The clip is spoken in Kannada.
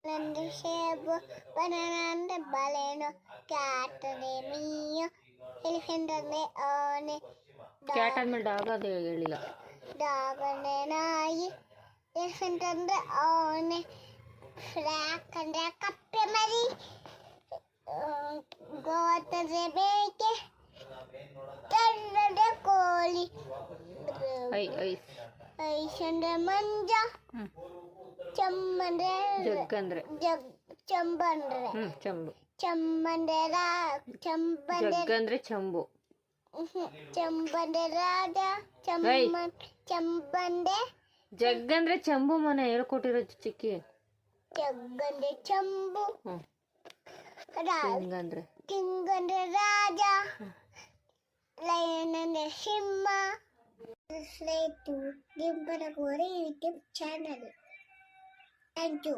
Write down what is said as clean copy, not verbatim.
ನಂದು ಸೇಬು ಬನಾನಾ ಬಾಳೆಹಣ್ಣು ಕ್ಯಾಟ್ ಅಂದ್ರೆ ಮೀಯು ಎಲಿಫೆಂಟ್ ಅಂದ್ರೆ ಆನೆ ಕ್ಯಾಟ್ ಆದ್ಮೇಲೆ ಡಾಗ್ ಅದು ಹೇಳಿಲ್ಲ. ಡಾಗ್ ಅಂದ್ರೆ ನಾಯಿ ಎಲಿಫೆಂಟ್ ಅಂದ್ರೆ ಆನೆ ಫ್ರಾಕ್ ಅಂದ್ರೆ ಕಪ್ಪೆ ಮರಿ ಗೋಟ್ ಅಂದ್ರೆ ಮೇಕೆ ಅಂದ್ರೆ ಕೋಳಿ ಐಸ್ ಅಂದ್ರೆ ಮಂಜ ಚಂಬಂದ್ರೆ ಜಗ್ಗಂದ್ರೆ ಚಂಬಂದ್ರೆ ಚಂಬು ಚಂಬಂದ್ರೆ ಜಗ್ಗಂದ್ರೆ ಚಂಬು ಚಂಬಂದ್ರೆ ರಾಜ ಚಂಬಂದ್ರೆ ಜಗ್ಗಂದ್ರೆ ಚಂಬು ಮನೆ ಹೇಳ್ಕೊಟ್ಟಿರೋ ಚಿಕ್ಕಿ. ಜಗ್ಗಂದ್ರೆ ಚಂಬು ಕಿಂಗ್ ಅಂದ್ರೆ ರಾಜ ಲಯನ್ ಅಂದ್ರೆ ಸಿಂಹ. Subscribe to Dimpanacore YouTube channel. Thank you.